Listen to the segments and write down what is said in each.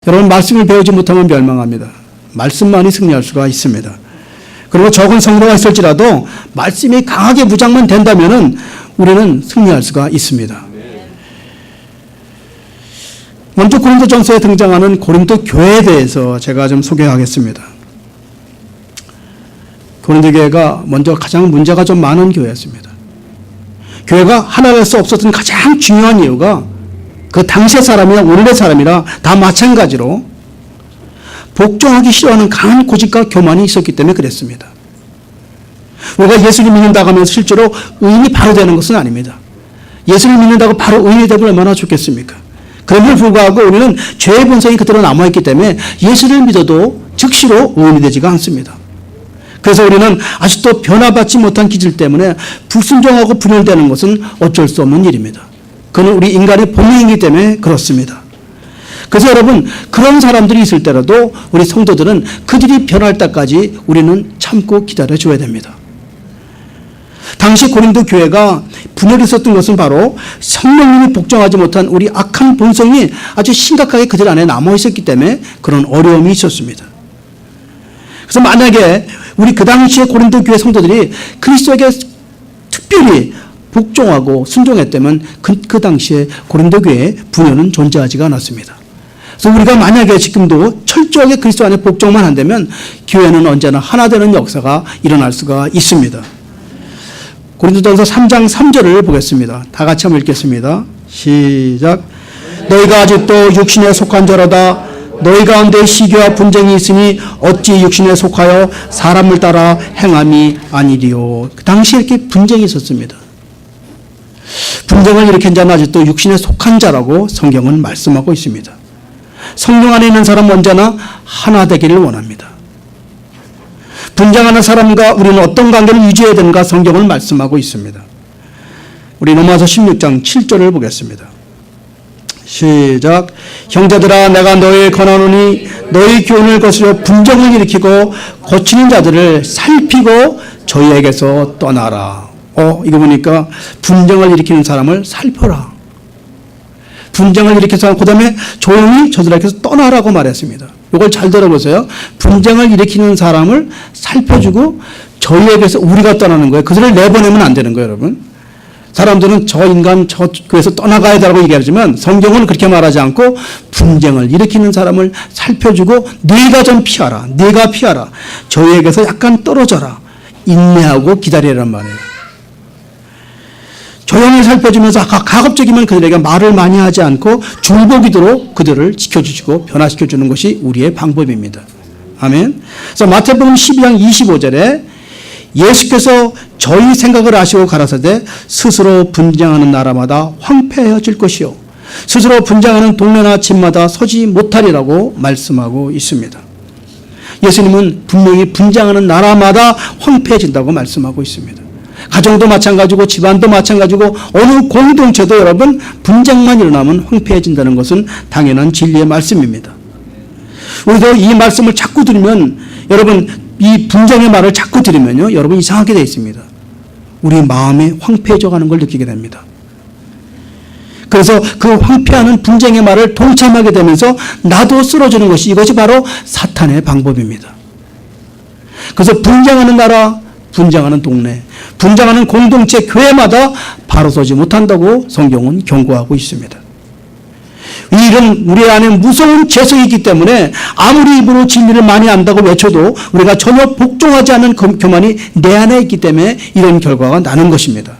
여러분, 말씀을 배우지 못하면 멸망합니다. 말씀만이 승리할 수가 있습니다. 그리고 적은 성도가 있을지라도 말씀이 강하게 무장만 된다면 우리는 승리할 수가 있습니다. 먼저 고린도전서에 등장하는 고린도 교회에 대해서 제가 좀 소개하겠습니다. 고린도 교회가 먼저 가장 문제가 좀 많은 교회였습니다. 교회가 하나될 수 없었던 가장 중요한 이유가 그 당시의 사람이나 오늘의 사람이라 다 마찬가지로 복종하기 싫어하는 강한 고집과 교만이 있었기 때문에 그랬습니다. 우리가 예수를 믿는다고 하면서 실제로 의인이 바로 되는 것은 아닙니다. 예수를 믿는다고 바로 의인이 되면 얼마나 좋겠습니까? 그럼에도 불구하고 우리는 죄의 본성이 그대로 남아있기 때문에 예수를 믿어도 즉시로 의인이 되지가 않습니다. 그래서 우리는 아직도 변화받지 못한 기질 때문에 불순종하고 분열되는 것은 어쩔 수 없는 일입니다. 그건 우리 인간의 본능이기 때문에 그렇습니다. 그래서 여러분, 그런 사람들이 있을 때라도 우리 성도들은 그들이 변할 때까지 우리는 참고 기다려줘야 됩니다. 당시 고린도 교회가 분열이 있었던 것은 바로 성령님이 복종하지 못한 우리 악한 본성이 아주 심각하게 그들 안에 남아있었기 때문에 그런 어려움이 있었습니다. 그래서 만약에 우리 그 당시에 고린도 교회 성도들이 그리스도에게 특별히 복종하고 순종했다면 그 당시에 고린도 교회에 분열은 존재하지가 않았습니다. 그래서 우리가 만약에 지금도 철저하게 그리스도 안에 복종만 한다면 교회는 언제나 하나 되는 역사가 일어날 수가 있습니다. 고린도전서 3장 3절을 보겠습니다. 다 같이 한번 읽겠습니다. 시작. 너희가 아직도 육신에 속한 자로다. 너희 가운데 시기와 분쟁이 있으니 어찌 육신에 속하여 사람을 따라 행함이 아니리요. 그 당시에 이렇게 분쟁이 있었습니다. 분쟁을 일으킨 자는 아직도 육신에 속한 자라고 성경은 말씀하고 있습니다. 성령 안에 있는 사람은 언제나 하나 되기를 원합니다. 분쟁하는 사람과 우리는 어떤 관계를 유지해야 되는가 성경을 말씀하고 있습니다. 우리 로마서 16장 7절을 보겠습니다. 시작. 형제들아, 내가 너희를 권하노니 너희 교훈을 거스려 분쟁을 일으키고 고치는 자들을 살피고 저희에게서 떠나라. 이거 보니까 분쟁을 일으키는 사람을 살펴라. 분쟁을 일으켜서 그 다음에 조용히 저들에게서 떠나라고 말했습니다. 이걸 잘 들어보세요. 분쟁을 일으키는 사람을 살펴주고 저희에게서 우리가 떠나는 거예요. 그들을 내보내면 안 되는 거예요, 여러분. 사람들은 저 인간 저 교회에서 떠나가야 되라고 얘기하지만 성경은 그렇게 말하지 않고 분쟁을 일으키는 사람을 살펴주고 네가 좀 피하라. 네가 피하라. 저희에게서 약간 떨어져라. 인내하고 기다리란 말이에요. 조용히 살펴주면서 가급적이면 그들에게 말을 많이 하지 않고 줄보기도록 그들을 지켜주시고 변화시켜주는 것이 우리의 방법입니다. 아멘. 그래서 마태복음 12장 25절에 예수께서 저희 생각을 아시고 가라사대 스스로 분쟁하는 나라마다 황폐해질 것이요 스스로 분쟁하는 동네나 집마다 서지 못하리라고 말씀하고 있습니다. 예수님은 분명히 분쟁하는 나라마다 황폐해진다고 말씀하고 있습니다. 가정도 마찬가지고 집안도 마찬가지고 어느 공동체도 여러분 분쟁만 일어나면 황폐해진다는 것은 당연한 진리의 말씀입니다. 우리도 이 말씀을 자꾸 들으면 여러분 이 분쟁의 말을 자꾸 들으면요 여러분 이상하게 되어 있습니다. 우리 마음이 황폐해져 가는 걸 느끼게 됩니다. 그래서 그 황폐하는 분쟁의 말을 동참하게 되면서 나도 쓰러지는 것이 이것이 바로 사탄의 방법입니다. 그래서 분쟁하는 나라, 분쟁하는 동네, 분쟁하는 공동체, 교회마다 바로 서지 못한다고 성경은 경고하고 있습니다. 이 일은 우리 안에 무서운 죄성이기 때문에 아무리 입으로 진리를 많이 안다고 외쳐도 우리가 전혀 복종하지 않는 교만이 내 안에 있기 때문에 이런 결과가 나는 것입니다.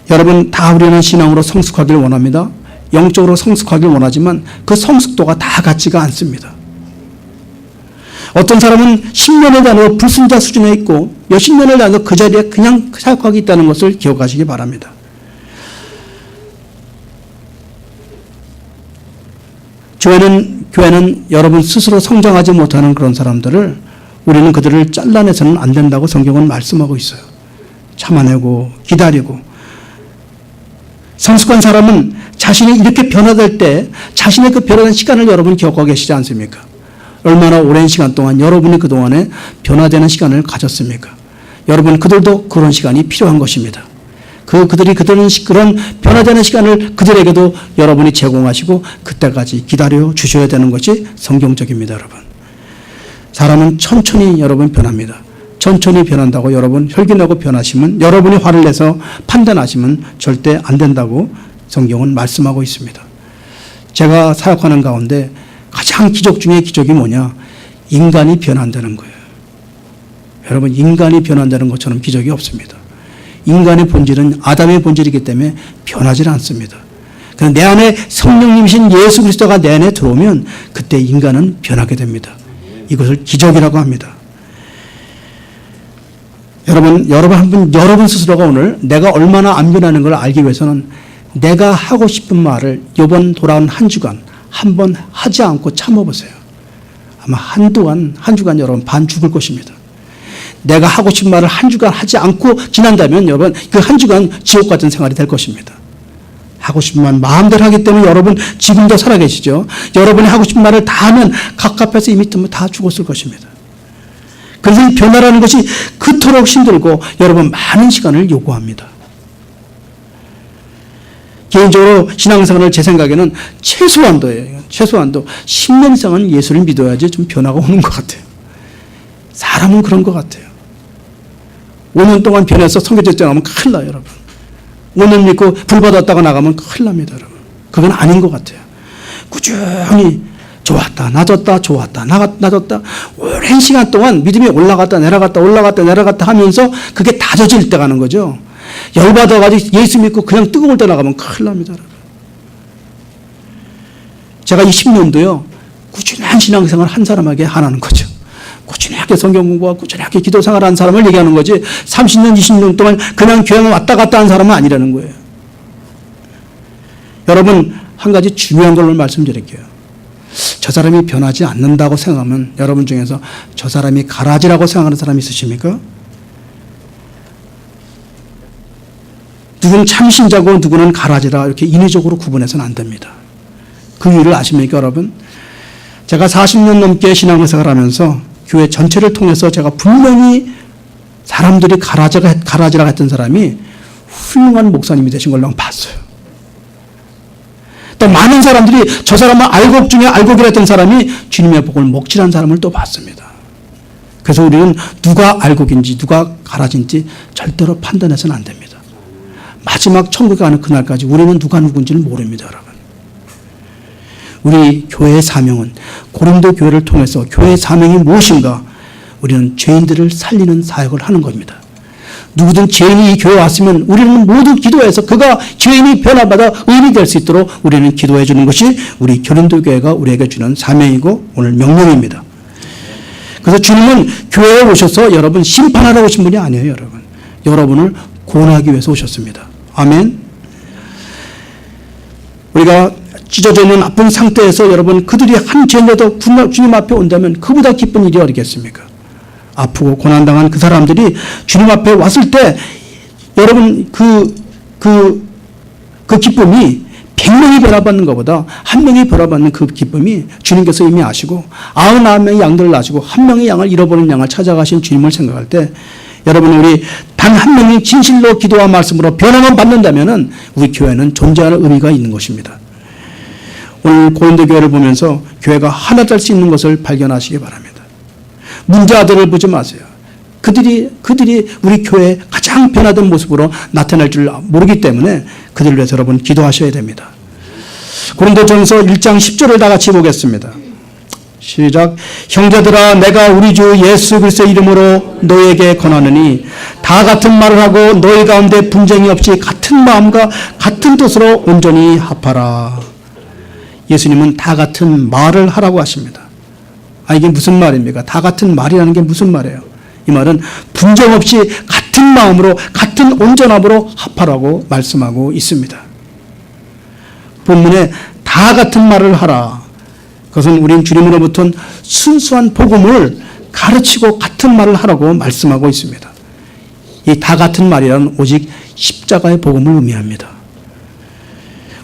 여러분 다 우리는 신앙으로 성숙하기를 원합니다. 영적으로 성숙하기를 원하지만 그 성숙도가 다 같지가 않습니다. 어떤 사람은 10년을 다녀도 불순자 수준에 있고 몇십 년을 다녀도 그 자리에 그냥 사역하고 있다는 것을 기억하시기 바랍니다. 교회는 여러분 스스로 성장하지 못하는 그런 사람들을 우리는 그들을 잘라내서는 안 된다고 성경은 말씀하고 있어요. 참아내고 기다리고 성숙한 사람은 자신이 이렇게 변화될 때 자신의 그 변화된 시간을 여러분 겪고 계시지 않습니까? 얼마나 오랜 시간 동안 여러분이 그동안에 변화되는 시간을 가졌습니까? 여러분 그들도 그런 시간이 필요한 것입니다. 그들은 그런 변화되는 시간을 그들에게도 여러분이 제공하시고 그때까지 기다려 주셔야 되는 것이 성경적입니다, 여러분. 사람은 천천히 여러분 변합니다. 천천히 변한다고 여러분 혈기내고 변하시면, 여러분이 화를 내서 판단하시면 절대 안 된다고 성경은 말씀하고 있습니다. 제가 사역하는 가운데 가장 기적 중에 기적이 뭐냐? 인간이 변한다는 거예요. 여러분, 인간이 변한다는 것처럼 기적이 없습니다. 인간의 본질은 아담의 본질이기 때문에 변하지 않습니다. 그런데 내 안에 성령님이신 예수 그리스도가 내 안에 들어오면 그때 인간은 변하게 됩니다. 이것을 기적이라고 합니다. 여러분 스스로가 오늘 내가 얼마나 안 변하는 걸 알기 위해서는 내가 하고 싶은 말을 이번 돌아온 한 주간 한 번 하지 않고 참아보세요. 아마 한 주간 여러분 반 죽을 것입니다. 내가 하고 싶은 말을 한 주간 하지 않고 지난다면 여러분 그 한 주간 지옥 같은 생활이 될 것입니다. 하고 싶은 말 마음대로 하기 때문에 여러분 지금도 살아계시죠. 여러분이 하고 싶은 말을 다 하면 갑갑해서 이미 다 죽었을 것입니다. 그래서 이 변화라는 것이 그토록 힘들고 여러분 많은 시간을 요구합니다. 개인적으로 신앙생활을 제 생각에는 최소한도 10년 이상은 예수를 믿어야지 좀 변화가 오는 것 같아요. 사람은 그런 것 같아요. 5년 동안 변해서 성교제자 나가면 큰일 나요, 여러분. 5년 믿고 불 받았다가 나가면 큰일 납니다, 여러분. 그건 아닌 것 같아요. 꾸준히 좋았다, 낮았다, 좋았다, 낮았다. 오랜 시간 동안 믿음이 올라갔다, 내려갔다 하면서 그게 다져질 때 가는 거죠. 열받아가지고 예수 믿고 그냥 뜨거울 때 나가면 큰일 납니다, 여러분. 제가 이 10년도요, 꾸준한 신앙생활 한 사람에게 하라는 거죠. 꾸준하게 성경 공부하고 꾸준하게 기도 생활하는 사람을 얘기하는 거지 30년, 20년 동안 그냥 교회만 왔다 갔다 한 사람은 아니라는 거예요. 여러분, 한 가지 중요한 걸 말씀드릴게요. 저 사람이 변하지 않는다고 생각하면 여러분 중에서 저 사람이 가라지라고 생각하는 사람이 있으십니까? 누구는 참신자고 누구는 가라지라 이렇게 인위적으로 구분해서는 안 됩니다. 그 이유를 아십니까, 여러분? 제가 40년 넘게 신앙생활을 하면서 교회 전체를 통해서 제가 분명히 사람들이 가라지라 했던 사람이 훌륭한 목사님이 되신 걸로 봤어요. 또 많은 사람들이 저 사람은 알곡 중에 알곡이라 했던 사람이 주님의 복을 먹칠한 사람을 또 봤습니다. 그래서 우리는 누가 알곡인지 누가 가라지인지 절대로 판단해서는 안 됩니다. 마지막 천국에 가는 그날까지 우리는 누가 누군지를 모릅니다, 여러분. 우리 교회의 사명은 고린도 교회를 통해서 교회의 사명이 무엇인가? 우리는 죄인들을 살리는 사역을 하는 겁니다. 누구든 죄인이 이 교회에 왔으면 우리는 모두 기도해서 그가 죄인이 변화받아 의인이 될 수 있도록 우리는 기도해 주는 것이 우리 고린도 교회가 우리에게 주는 사명이고 오늘 명령입니다. 그래서 주님은 교회에 오셔서 여러분 심판하러 오신 분이 아니에요, 여러분. 여러분을 구원하기 위해서 오셨습니다. 아멘. 우리가 찢어져 있는 아픈 상태에서 여러분 그들이 한 죄인이라도 주님 앞에 온다면 그보다 기쁜 일이 어디겠습니까? 아프고 고난당한 그 사람들이 주님 앞에 왔을 때 여러분 그 기쁨이 100명이 변화받는 것보다 한 명이 변화받는 그 기쁨이 주님께서 이미 아시고 99명의 양들을 아시고 한 명의 양을 잃어버린 양을 찾아가신 주님을 생각할 때 여러분 우리 단 한 명이 진실로 기도와 말씀으로 변화만 받는다면 우리 교회는 존재하는 의미가 있는 것입니다. 오늘 고린도 교회를 보면서 교회가 하나 될 수 있는 것을 발견하시기 바랍니다. 문제아들을 보지 마세요. 그들이 우리 교회에 가장 변화된 모습으로 나타날 줄 모르기 때문에 그들을 위해서 여러분 기도하셔야 됩니다. 고린도전서 1장 10절을 다 같이 보겠습니다. 시작. 형제들아 내가 우리 주 예수 그리스도의 이름으로 너에게 권하느니 다 같은 말을 하고 너희 가운데 분쟁이 없이 같은 마음과 같은 뜻으로 온전히 합하라. 예수님은 다 같은 말을 하라고 하십니다. 이게 무슨 말입니까? 다 같은 말이라는 게 무슨 말이에요? 이 말은 분쟁 없이 같은 마음으로 같은 온전함으로 합하라고 말씀하고 있습니다. 본문에 다 같은 말을 하라. 그것은 우린 주님으로부터 순수한 복음을 가르치고 같은 말을 하라고 말씀하고 있습니다. 이 다 같은 말이란 오직 십자가의 복음을 의미합니다.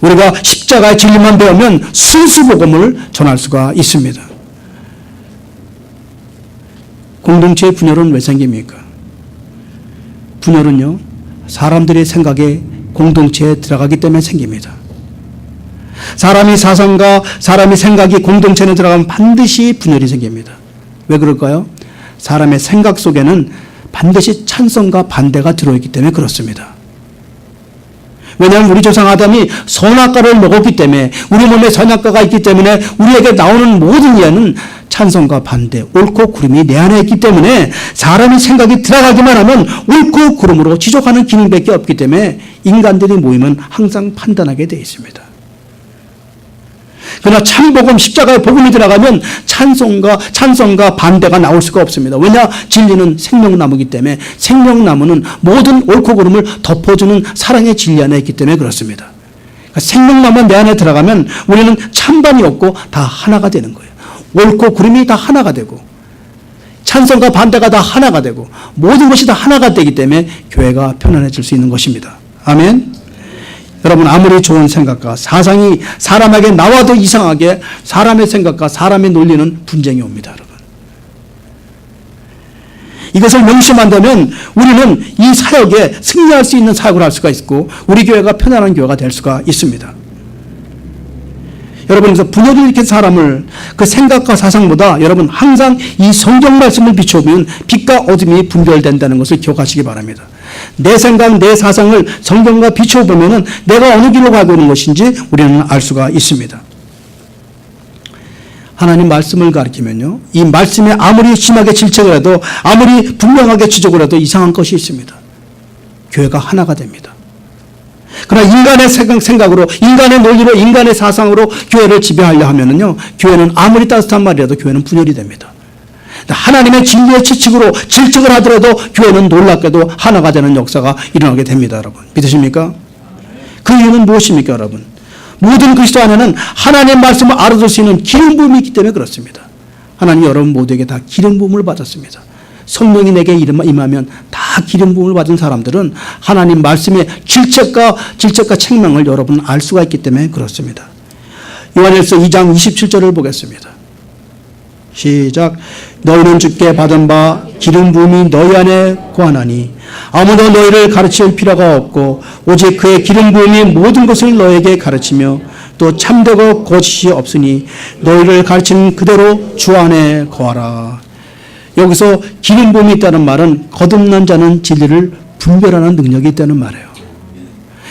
우리가 십자가의 진리만 배우면 순수 복음을 전할 수가 있습니다. 공동체의 분열은 왜 생깁니까? 분열은요, 사람들의 생각에 공동체에 들어가기 때문에 생깁니다. 사람이 사상과 사람의 생각이 공동체에 들어가면 반드시 분열이 생깁니다. 왜 그럴까요? 사람의 생각 속에는 반드시 찬성과 반대가 들어있기 때문에 그렇습니다. 왜냐하면 우리 조상 아담이 선악과를 먹었기 때문에, 우리 몸에 선악과가 있기 때문에 우리에게 나오는 모든 이야기는 찬성과 반대, 옳고 그름이 내 안에 있기 때문에 사람의 생각이 들어가기만 하면 옳고 그름으로 지적하는 기능밖에 없기 때문에 인간들이 모이면 항상 판단하게 되어 있습니다. 그러나 참복음, 십자가의 복음이 들어가면 찬성과 반대가 나올 수가 없습니다. 왜냐? 진리는 생명나무이기 때문에, 생명나무는 모든 옳고 그름을 덮어주는 사랑의 진리 안에 있기 때문에 그렇습니다. 그러니까 생명나무가 내 안에 들어가면 우리는 찬반이 없고 다 하나가 되는 거예요. 옳고 그름이 다 하나가 되고, 찬성과 반대가 다 하나가 되고, 모든 것이 다 하나가 되기 때문에 교회가 편안해질 수 있는 것입니다. 아멘. 여러분, 아무리 좋은 생각과 사상이 사람에게 나와도 이상하게 사람의 생각과 사람의 논리는 분쟁이 옵니다, 여러분. 이것을 명심한다면 우리는 이 사역에 승리할 수 있는 사역을 할 수가 있고, 우리 교회가 편안한 교회가 될 수가 있습니다. 여러분, 그래서 분열을 일으킨 사람을 그 생각과 사상보다 여러분 항상 이 성경 말씀을 비춰보면 빛과 어둠이 분별된다는 것을 기억하시기 바랍니다. 내 생각, 내 사상을 성경과 비춰보면 내가 어느 길로 가고 있는 것인지 우리는 알 수가 있습니다. 하나님 말씀을 가리키면요, 이 말씀에 아무리 심하게 질책을 해도, 아무리 분명하게 지적을 해도 이상한 것이 있습니다. 교회가 하나가 됩니다. 그러나 인간의 생각으로, 인간의 논리로, 인간의 사상으로 교회를 지배하려 하면은요, 교회는 아무리 따뜻한 말이라도 교회는 분열이 됩니다. 하나님의 진리의 지식으로 질책을 하더라도 교회는 놀랍게도 하나가 되는 역사가 일어나게 됩니다, 여러분. 믿으십니까? 그 이유는 무엇입니까, 여러분? 모든 그리스도 안에는 하나님의 말씀을 알아들 수 있는 기름 부음이 있기 때문에 그렇습니다. 하나님이 여러분 모두에게 다 기름 부음을 받았습니다. 성령이 내게 임하면 다 기름 부음을 받은 사람들은 하나님 말씀의 질책과 책망을 여러분 알 수가 있기 때문에 그렇습니다. 요한일서 2장 27절을 보겠습니다. 시작. 너희는 주께 받은 바 기름 부음이 너희 안에 거하나니 아무도 너희를 가르칠 필요가 없고 오직 그의 기름 부음이 모든 것을 너에게 가르치며 또 참되고 거짓이 없으니 너희를 가르치는 그대로 주 안에 거하라. 여기서 기름 부음이 있다는 말은 거듭난 자는 진리를 분별하는 능력이 있다는 말이에요.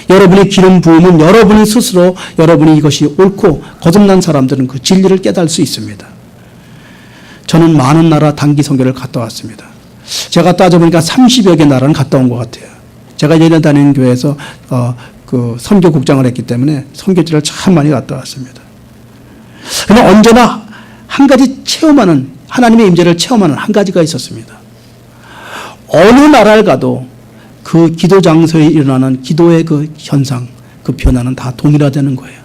여러분의 기름 부음은 여러분이 스스로 여러분이 이것이 옳고, 거듭난 사람들은 그 진리를 깨달을 수 있습니다. 저는 많은 나라 단기 선교를 갔다 왔습니다. 제가 따져보니까 30여 개 나라는 갔다 온 것 같아요. 제가 예전 다니는 교회에서 그 선교국장을 했기 때문에 선교지를 참 많이 갔다 왔습니다. 그러나 언제나 한 가지 체험하는, 하나님의 임재를 체험하는 한 가지가 있었습니다. 어느 나라를 가도 그 기도 장소에 일어나는 기도의 그 현상, 그 변화는 다 동일하다는 거예요.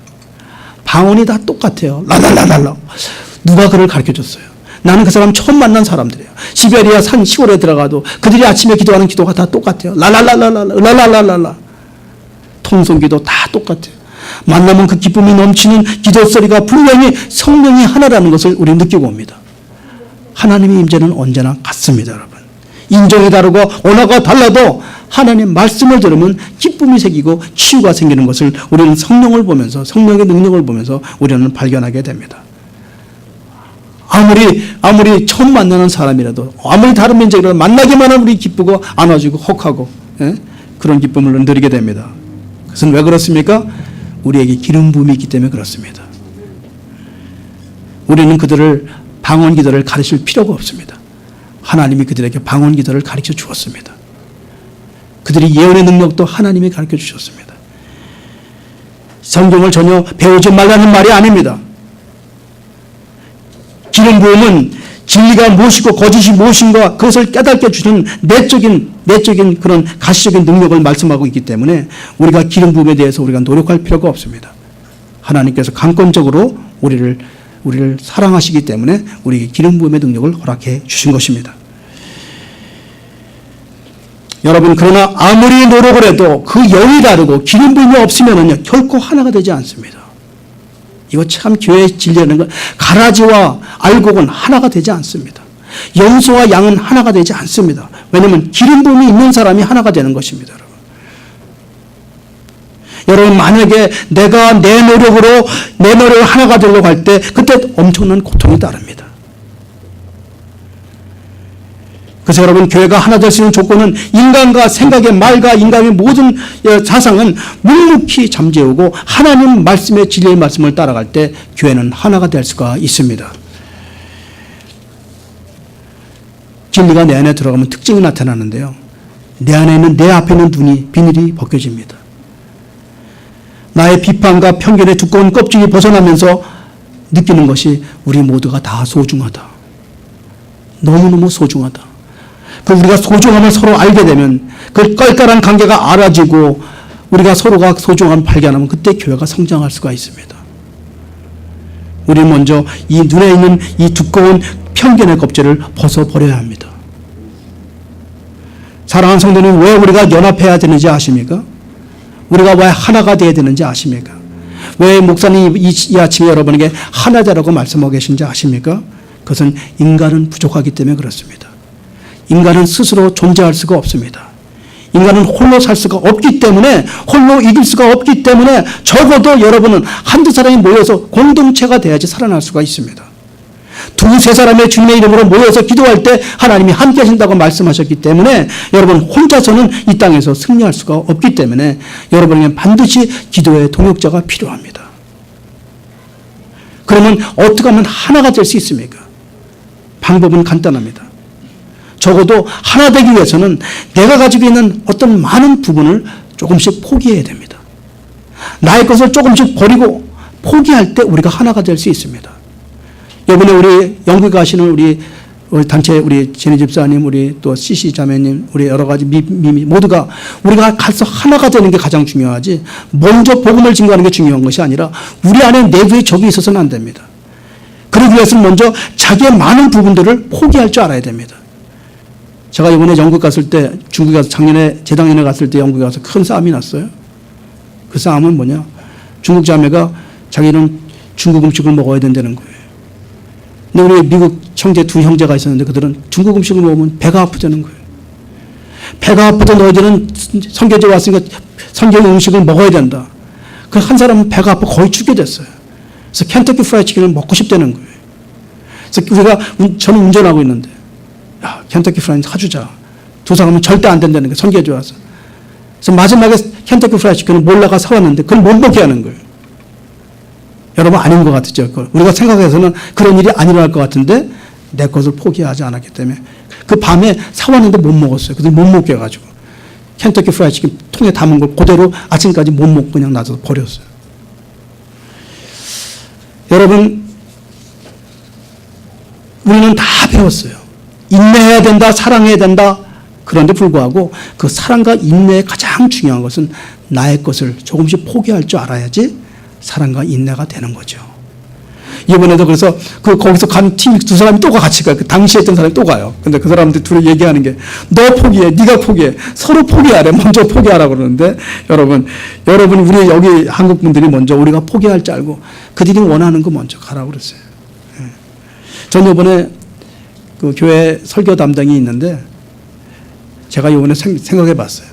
방언이 다 똑같아요. 라라라랄라. 누가 그를 가르쳐줬어요? 나는 그 사람 처음 만난 사람들이에요. 시베리아 산 시골에 들어가도 그들이 아침에 기도하는 기도가 다 똑같아요. 라라라라라. 통성기도 다 똑같아요. 만나면 그 기쁨이 넘치는 기도 소리가 분명히 성령이 하나라는 것을 우리는 느끼고 옵니다. 하나님의 임재는 언제나 같습니다, 여러분. 인종이 다르고 언어가 달라도 하나님의 말씀을 들으면 기쁨이 생기고 치유가 생기는 것을 우리는 성령을 보면서, 성령의 능력을 보면서 우리는 발견하게 됩니다. 아무리 처음 만나는 사람이라도, 아무리 다른 민족이라도 만나기만 하면 우리 기쁘고 안아주고 혹하고, 그런 기쁨을 누리게 됩니다. 그것은 왜 그렇습니까? 우리에게 기름 부음이 있기 때문에 그렇습니다. 우리는 그들을 방언 기도를 가르칠 필요가 없습니다. 하나님이 그들에게 방언 기도를 가르쳐 주었습니다. 그들이 예언의 능력도 하나님이 가르쳐 주셨습니다. 성경을 전혀 배우지 말라는 말이 아닙니다. 기름 부음은 진리가 무엇이고 거짓이 무엇인가 그것을 깨닫게 주는 내적인 그런 가시적인 능력을 말씀하고 있기 때문에 우리가 기름 부음에 대해서 우리가 노력할 필요가 없습니다. 하나님께서 강권적으로 우리를 사랑하시기 때문에 우리에게 기름 부음의 능력을 허락해 주신 것입니다. 여러분, 그러나 아무리 노력을 해도 그 영이 다르고 기름 부음이 없으면은요 결코 하나가 되지 않습니다. 이거 참 교회의 진리라는 건 가라지와 알곡은 하나가 되지 않습니다. 염소와 양은 하나가 되지 않습니다. 왜냐하면 기름 부음이 있는 사람이 하나가 되는 것입니다, 여러분. 여러분 만약에 내가 내 노력으로 하나가 되려고 할 때 그때 엄청난 고통이 따릅니다. 그래서 여러분 교회가 하나 될 수 있는 조건은 인간과 생각의 말과 인간의 모든 사상은 묵묵히 잠재우고 하나님 말씀의 진리의 말씀을 따라갈 때 교회는 하나가 될 수가 있습니다. 진리가 내 안에 들어가면 특징이 나타나는데요. 내 앞에 있는 눈이 비늘이 벗겨집니다. 나의 비판과 편견의 두꺼운 껍질이 벗어나면서 느끼는 것이 우리 모두가 다 소중하다. 너무너무 소중하다. 그 우리가 소중함을 서로 알게 되면 그 깔깔한 관계가 알아지고 우리가 서로가 소중함을 발견하면 그때 교회가 성장할 수가 있습니다. 우리 먼저 이 눈에 있는 이 두꺼운 편견의 껍질을 벗어버려야 합니다. 사랑하는 성도님, 왜 우리가 연합해야 되는지 아십니까? 우리가 왜 하나가 되어야 되는지 아십니까? 왜 목사님이 이 아침에 여러분에게 하나자라고 말씀하고 계신지 아십니까? 그것은 인간은 부족하기 때문에 그렇습니다. 인간은 스스로 존재할 수가 없습니다. 인간은 홀로 살 수가 없기 때문에, 홀로 이길 수가 없기 때문에 적어도 여러분은 한두 사람이 모여서 공동체가 돼야지 살아날 수가 있습니다. 두세 사람의 주님의 이름으로 모여서 기도할 때 하나님이 함께 하신다고 말씀하셨기 때문에 여러분 혼자서는 이 땅에서 승리할 수가 없기 때문에 여러분에게 반드시 기도의 동역자가 필요합니다. 그러면 어떻게 하면 하나가 될 수 있습니까? 방법은 간단합니다. 적어도 하나 되기 위해서는 내가 가지고 있는 어떤 많은 부분을 조금씩 포기해야 됩니다. 나의 것을 조금씩 버리고 포기할 때 우리가 하나가 될 수 있습니다. 이번에 우리 영국에 가시는 우리 단체 우리 제니 집사님, 우리 또 CC 자매님, 우리 여러 가지 미미 모두가 우리가 가서 하나가 되는 게 가장 중요하지 먼저 복음을 증거하는 게 중요한 것이 아니라 우리 안에 내부에 적이 있어서는 안 됩니다. 그러기 위해서는 먼저 자기의 많은 부분들을 포기할 줄 알아야 됩니다. 제가 이번에 영국 갔을 때, 중국에 가서 재작년에 갔을 때 영국에 가서 큰 싸움이 났어요. 그 싸움은 뭐냐? 중국 자매가 자기는 중국 음식을 먹어야 된다는 거예요. 근데 우리 미국 형제 두 형제가 있었는데 그들은 중국 음식을 먹으면 배가 아프다는 거예요. 배가 아프던 너희들은 선교제 왔으니까 선교의 음식을 먹어야 된다. 그 한 사람은 배가 아파 거의 죽게 됐어요. 그래서 켄터키 프라이 치킨을 먹고 싶다는 거예요. 그래서 저는 운전하고 있는데 야, 켄터키 프라이 사주자. 두 사람은 절대 안 된다는 거예요. 선교제 와서. 그래서 마지막에 켄터키 프라이 치킨을 몰라가 사왔는데 그걸 못 먹게 하는 거예요. 여러분 아닌 것 같죠? 우리가 생각해서는 그런 일이 안 일어날 것 같은데 내 것을 포기하지 않았기 때문에 그 밤에 사왔는데 못 먹었어요. 그래서 못 먹게 해가지고 켄터키 프라이 치킨 통에 담은 걸 그대로 아침까지 못 먹고 그냥 놔둬서 버렸어요. 여러분 우리는 다 배웠어요. 인내해야 된다, 사랑해야 된다. 그런데 불구하고 그 사랑과 인내의 가장 중요한 것은 나의 것을 조금씩 포기할 줄 알아야지 사랑과 인내가 되는 거죠. 이번에도 그래서 거기서 간 팀 두 사람이 또 같이 가요. 그 당시에 있던 사람이 또 가요. 근데 그 사람들 둘이 얘기하는 게 너 포기해, 네가 포기해, 서로 포기하래. 먼저 포기하라 그러는데 여러분 우리 여기 한국 분들이 먼저 우리가 포기할 줄 알고 그들이 원하는 거 먼저 가라고 그랬어요. 전 이번에 그 교회 설교 담당이 있는데 제가 이번에 생각해 봤어요.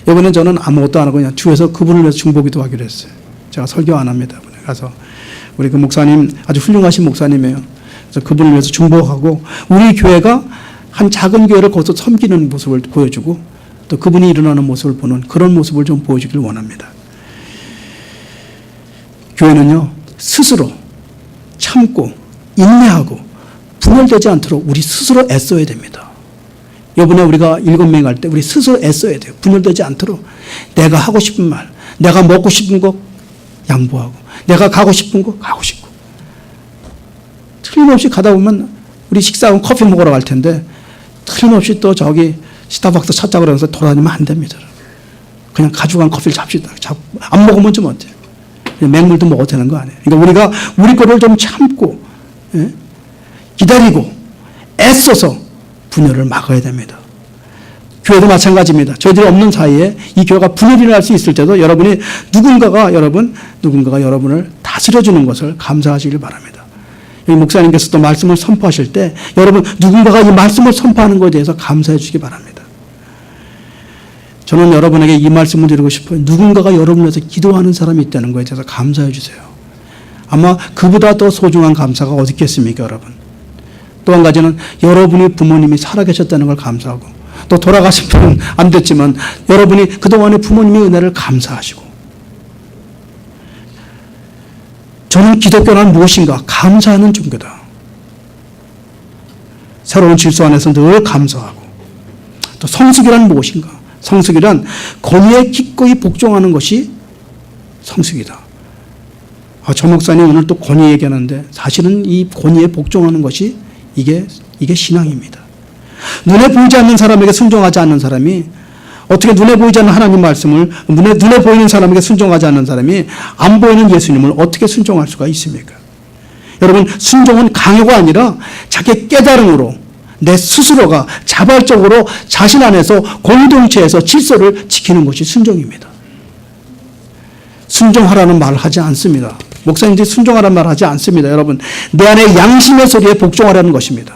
이번에 저는 아무것도 안 하고 그냥 주에서 그분을 위해서 중보기도 하기로 했어요. 제가 설교 안 합니다. 가서 우리 그 목사님 아주 훌륭하신 목사님이에요. 그래서 그분을 위해서 중보하고 우리 교회가 한 작은 교회를 거기서 섬기는 모습을 보여주고 또 그분이 일어나는 모습을 보는 그런 모습을 좀 보여주길 원합니다. 교회는요 스스로 참고 인내하고 분열되지 않도록 우리 스스로 애써야 됩니다. 이번에 우리가 7명이 갈 때 우리 스스로 애써야 돼요. 분열되지 않도록 내가 하고 싶은 말, 내가 먹고 싶은 거 양보하고 내가 가고 싶은 거 가고 싶고 틀림없이 가다 보면 우리 식사하고 커피 먹으러 갈 텐데 틀림없이 또 저기 스타벅스 찾자 그러면서 돌아다니면 안 됩니다. 그냥 가져간 커피를 잡시다. 안 먹으면 좀 어때요? 맹물도 먹어도 되는 거 아니에요. 그러니까 우리가 우리 거를 좀 참고 기다리고 애써서 분열을 막아야 됩니다. 교회도 마찬가지입니다. 저희들이 없는 사이에 이 교회가 분열이 날 수 있을 때도 여러분이 누군가가 여러분을 다스려주는 것을 감사하시길 바랍니다. 여기 목사님께서 또 말씀을 선포하실 때 여러분 누군가가 이 말씀을 선포하는 것에 대해서 감사해 주시기 바랍니다. 저는 여러분에게 이 말씀을 드리고 싶어요. 누군가가 여러분을 위해서 기도하는 사람이 있다는 거에 대해서 감사해 주세요. 아마 그보다 더 소중한 감사가 어디 있겠습니까, 여러분? 또 한 가지는 여러분의 부모님이 살아계셨다는 걸 감사하고, 또 돌아가신 분은 안 됐지만 여러분이 그동안의 부모님의 은혜를 감사하시고, 저는 기독교란 무엇인가? 감사하는 종교다. 새로운 질서 안에서 늘 감사하고, 또 성숙이란 무엇인가? 성숙이란 권위에 기꺼이 복종하는 것이 성숙이다. 저 목사님 오늘 또 권위 얘기하는데 사실은 이 권위에 복종하는 것이 이게 신앙입니다. 눈에 보이지 않는 사람에게 순종하지 않는 사람이 어떻게 눈에 보이지 않는 하나님 말씀을 눈에 보이는 사람에게 순종하지 않는 사람이 안 보이는 예수님을 어떻게 순종할 수가 있습니까? 여러분, 순종은 강요가 아니라 자기 깨달음으로 내 스스로가 자발적으로 자신 안에서 공동체에서 질서를 지키는 것이 순종입니다. 순종하라는 말을 하지 않습니다. 목사님들이 순종하라는 말을 하지 않습니다. 여러분, 내 안에 양심의 소리에 복종하라는 것입니다.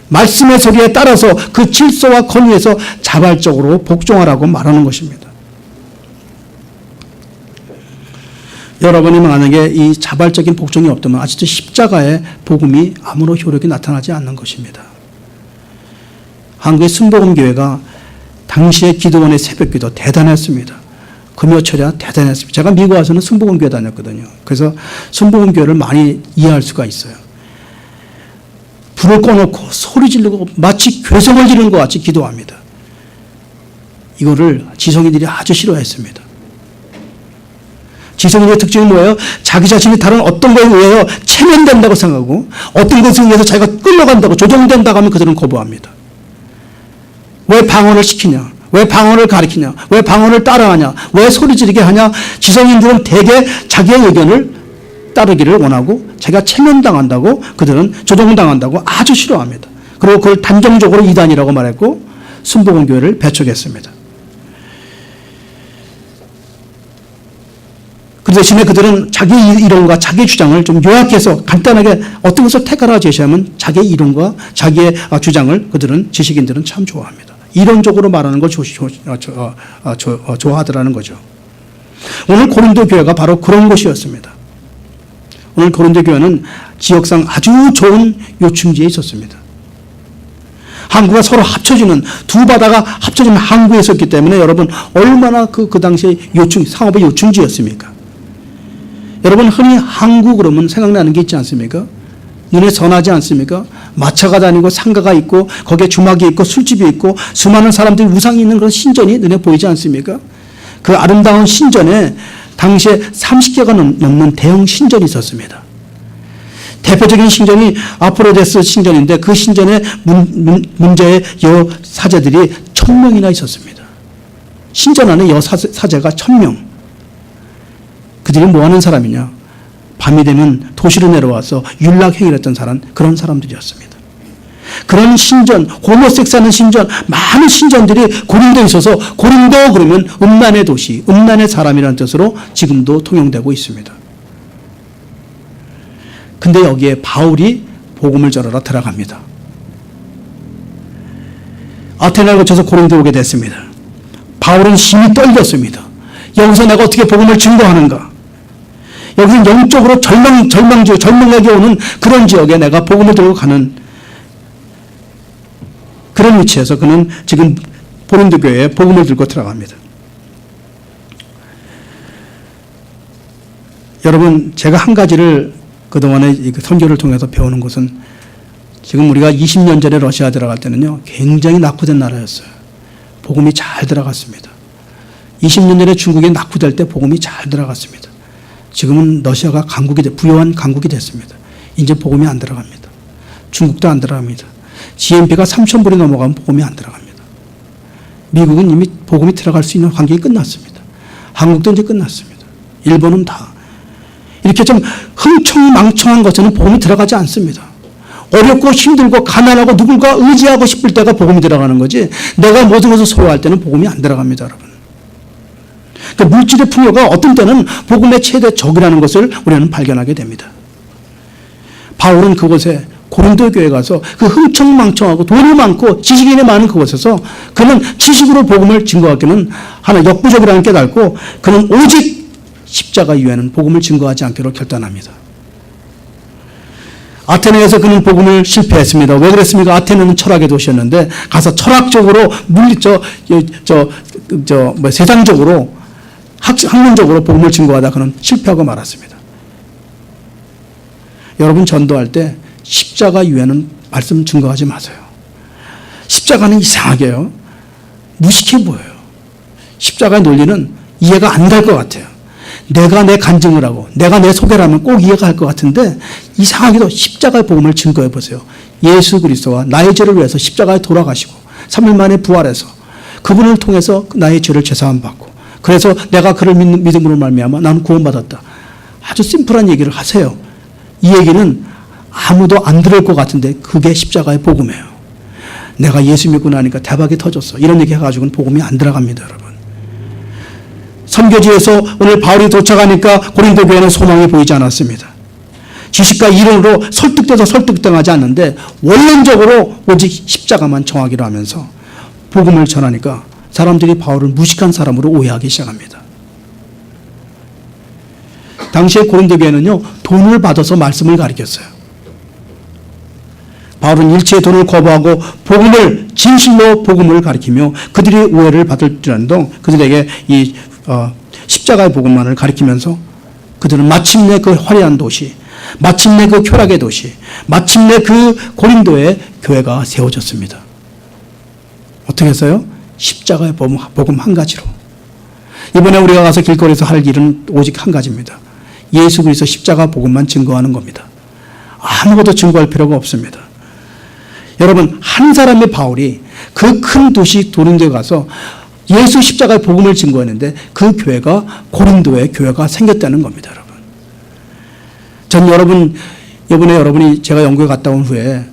말씀의 소리에 따라서 그 질서와 권위에서 자발적으로 복종하라고 말하는 것입니다. 여러분이 만약에 이 자발적인 복종이 없다면 아직도 십자가의 복음이 아무런 효력이 나타나지 않는 것입니다. 한국의 순복음교회가 당시의 기도원의 새벽기도 대단했습니다. 금요철야 대단했습니다. 제가 미국 와서는 순복음교회 다녔거든요. 그래서 순복음교회를 많이 이해할 수가 있어요. 불을 꺼놓고 소리 지르고 마치 괴성을 지르는 것 같이 기도합니다. 이거를 지성인들이 아주 싫어했습니다. 지성인의 특징이 뭐예요? 자기 자신이 다른 어떤 거에 의해서 체면된다고 생각하고 어떤 것에 의해서 자기가 끌려간다고 조종된다고 하면 그들은 거부합니다. 왜 방언을 시키냐? 왜 방언을 가르치냐? 왜 방언을 따라하냐? 왜 소리 지르게 하냐? 지성인들은 대개 자기의 의견을 따르기를 원하고 자기가 체면당한다고 그들은 조종당한다고 아주 싫어합니다. 그리고 그걸 단정적으로 이단이라고 말했고 순복음교회를 배척했습니다. 그 대신에 그들은 자기 이론과 자기 주장을 좀 요약해서 간단하게 어떤 것을 택하라 제시하면 자기 이론과 자기의 주장을 그들은 지식인들은 참 좋아합니다. 이론적으로 말하는 걸 좋아하더라는 거죠. 오늘 고린도 교회가 바로 그런 곳이었습니다. 오늘 고린도 교회는 지역상 아주 좋은 요충지에 있었습니다. 항구가 서로 합쳐지는 두 바다가 합쳐지는 항구에 있었기 때문에 여러분 얼마나 그 당시에 상업의 요충지였습니까? 여러분 흔히 항구 그러면 생각나는 게 있지 않습니까? 눈에 선하지 않습니까? 마차가 다니고 상가가 있고 거기에 주막이 있고 술집이 있고 수많은 사람들이 우상이 있는 그런 신전이 눈에 보이지 않습니까? 그 아름다운 신전에 당시에 30개가 넘는 대형 신전이 있었습니다. 대표적인 신전이 아프로데스 신전인데 그 신전에 문제의 여사제들이 1000명이나 있었습니다. 신전 안에 여사제가 1000명. 그들이 뭐 하는 사람이냐? 밤이 되면 도시로 내려와서 율락행위를 했던 그런 사람들이었습니다. 그런 신전, 호모섹스하는 신전, 많은 신전들이 고린도에 있어서 고린도 그러면 음란의 도시, 음란의 사람이라는 뜻으로 지금도 통용되고 있습니다. 근데 여기에 바울이 복음을 전하러 들어갑니다. 아테네를 거쳐서 고린도에 오게 됐습니다. 바울은 심히 떨렸습니다. 여기서 내가 어떻게 복음을 증거하는가? 여기는 영적으로 절망에게 오는 그런 지역에 내가 복음을 들고 가는 그런 위치에서 그는 지금 고린도 교회에 복음을 들고 들어갑니다. 여러분, 제가 한 가지를 그동안에 선교를 통해서 배우는 것은 지금 우리가 20년 전에 러시아 들어갈 때는요, 굉장히 낙후된 나라였어요. 복음이 잘 들어갔습니다. 20년 전에 중국에 낙후될 때 복음이 잘 들어갔습니다. 지금은 러시아가 부유한 강국이 됐습니다. 이제 복음이 안 들어갑니다. 중국도 안 들어갑니다. GNP가 3,000불이 넘어가면 복음이 안 들어갑니다. 미국은 이미 복음이 들어갈 수 있는 환경이 끝났습니다. 한국도 이제 끝났습니다. 일본은 다. 이렇게 좀 흥청망청한 것에는 복음이 들어가지 않습니다. 어렵고 힘들고 가난하고 누굴가 의지하고 싶을 때가 복음이 들어가는 거지 내가 모든 것을 소화할 때는 복음이 안 들어갑니다, 여러분. 그러니까 물질의 풍요가 어떤 때는 복음의 최대 적이라는 것을 우리는 발견하게 됩니다. 바울은 그곳에 고린도 교회 가서 그 흥청망청하고 돈이 많고 지식인이 많은 그곳에서 그는 지식으로 복음을 증거하기는 하나 역부족이라는 깨닫고 그는 오직 십자가 이외에는 복음을 증거하지 않기로 결단합니다. 아테네에서 그는 복음을 실패했습니다. 왜 그랬습니까? 아테네는 철학의 도시였는데 가서 철학적으로 세상적으로 학문적으로 복음을 증거하다 그는 실패하고 말았습니다. 여러분 전도할 때 십자가 이외에는 말씀 증거하지 마세요. 십자가는 이상하게요. 무식해 보여요. 십자가의 논리는 이해가 안 갈 것 같아요. 내가 내 간증을 하고 내가 내 소개를 하면 꼭 이해가 갈 것 같은데 이상하게도 십자가의 복음을 증거해 보세요. 예수 그리스도가 나의 죄를 위해서 십자가에 돌아가시고 3일 만에 부활해서 그분을 통해서 나의 죄를 죄사함 받고 그래서 내가 그를 믿음으로 말미암아 나는 구원받았다. 아주 심플한 얘기를 하세요. 이 얘기는 아무도 안 들을 것 같은데 그게 십자가의 복음이에요. 내가 예수 믿고 나니까 대박이 터졌어. 이런 얘기 해가지고는 복음이 안 들어갑니다, 여러분. 선교지에서 오늘 바울이 도착하니까 고린도 교회는 소망이 보이지 않았습니다. 지식과 이론으로 설득돼서 설득당하지 않는데 원론적으로 오직 십자가만 정하기로 하면서 복음을 전하니까 사람들이 바울을 무식한 사람으로 오해하기 시작합니다. 당시에 고린도 교회는요, 돈을 받아서 말씀을 가르쳤어요. 바울은 일체의 돈을 거부하고 복음을 진실로 복음을 가르치며 그들이 오해를 받을지라도 그들에게 이 십자가의 복음만을 가르치면서 그들은 마침내 그 화려한 도시, 마침내 그 쾌락의 도시, 마침내 그 고린도의 교회가 세워졌습니다. 어떻게 했어요? 십자가의 복음 한 가지로. 이번에 우리가 가서 길거리에서 할 일은 오직 한 가지입니다. 예수 그리스도 십자가 복음만 증거하는 겁니다. 아무것도 증거할 필요가 없습니다. 여러분, 한 사람의 바울이 그 큰 도시 고린도에 가서 예수 십자가의 복음을 증거했는데 그 교회가 고린도의 교회가 생겼다는 겁니다, 여러분. 전 이번에 여러분이 제가 영국에 갔다 온 후에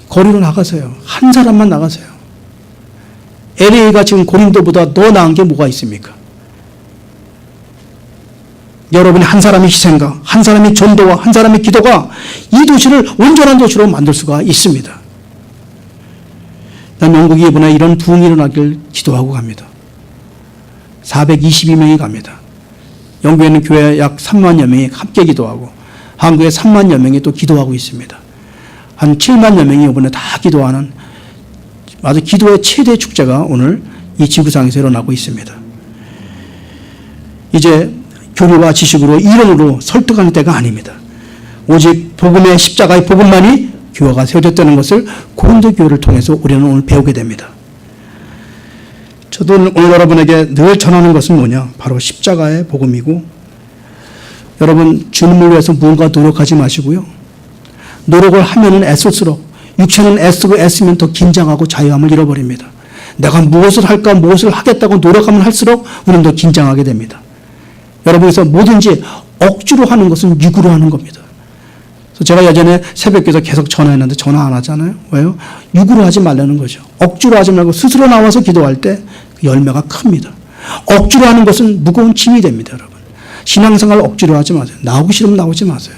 거리로 나가세요. 한 사람만 나가세요. LA가 지금 고린도보다 더 나은 게 뭐가 있습니까? 여러분이 한 사람의 희생과 한 사람의 전도와 한 사람의 기도가 이 도시를 온전한 도시로 만들 수가 있습니다. 난 영국이 이번에 이런 부흥이 일어나길 기도하고 갑니다. 422명이 갑니다. 영국에 있는 교회 약 3만여 명이 함께 기도하고 한국에 3만여 명이 또 기도하고 있습니다. 한 7만여 명이 이번에 다 기도하는 아주 기도의 최대 축제가 오늘 이 지구상에서 일어나고 있습니다. 이제 교리와 지식으로 이론으로 설득하는 때가 아닙니다. 오직 복음의 십자가의 복음만이 교회가 세워졌다는 것을 고린도 교회를 통해서 우리는 오늘 배우게 됩니다. 저도 오늘 여러분에게 늘 전하는 것은 뭐냐? 바로 십자가의 복음이고, 여러분 주님을 위해서 무언가 노력하지 마시고요. 노력을 하면은 애쓸수록 육체는 애쓰고 애쓰면 더 긴장하고 자유함을 잃어버립니다. 내가 무엇을 할까 무엇을 하겠다고 노력하면 할수록 우리는 더 긴장하게 됩니다. 여러분께서 뭐든지 억지로 하는 것은 육으로 하는 겁니다. 제가 예전에 새벽기도 계속 전화했는데 전화 안 하잖아요. 왜요? 육으로 하지 말라는 거죠. 억지로 하지 말고 스스로 나와서 기도할 때 그 열매가 큽니다. 억지로 하는 것은 무거운 짐이 됩니다, 여러분. 신앙생활 억지로 하지 마세요. 나오기 싫으면 나오지 마세요.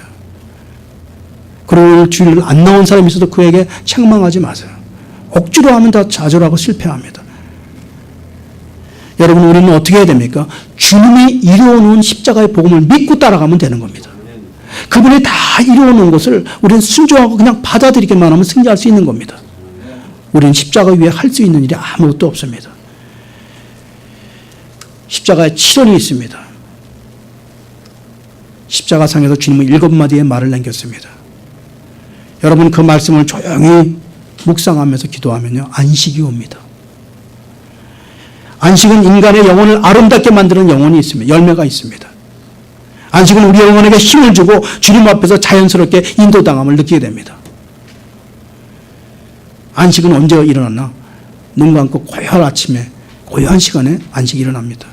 그리고 주일 안 나온 사람이 있어도 그에게 책망하지 마세요. 억지로 하면 다 좌절하고 실패합니다. 여러분, 우리는 어떻게 해야 됩니까? 주님이 이루어놓은 십자가의 복음을 믿고 따라가면 되는 겁니다. 그분이 다 이루어놓은 것을 우리는 순종하고 그냥 받아들이기만 하면 승리할 수 있는 겁니다. 우리는 십자가 위에 할 수 있는 일이 아무것도 없습니다. 십자가에 7원이 있습니다. 십자가상에서 주님은 7마디의 말을 남겼습니다. 여러분, 그 말씀을 조용히 묵상하면서 기도하면요, 안식이 옵니다. 안식은 인간의 영혼을 아름답게 만드는 영혼이 있습니다. 열매가 있습니다. 안식은 우리 영혼에게 힘을 주고 주님 앞에서 자연스럽게 인도당함을 느끼게 됩니다. 안식은 언제 일어났나? 눈 감고 고요한 아침에, 고요한 시간에 안식이 일어납니다.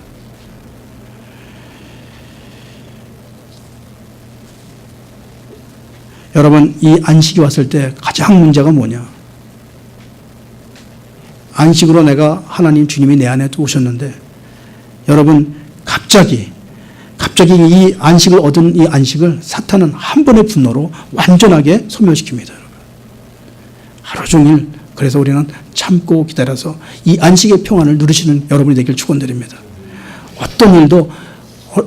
여러분, 이 안식이 왔을 때 가장 문제가 뭐냐? 안식으로 내가 하나님 주님이 내 안에 오셨는데, 여러분, 갑자기 이 안식을 얻은 이 안식을 사탄은 한 번의 분노로 완전하게 소멸시킵니다. 여러분. 하루 종일 그래서 우리는 참고 기다려서 이 안식의 평안을 누리시는 여러분이 되길 축원드립니다. 어떤 일도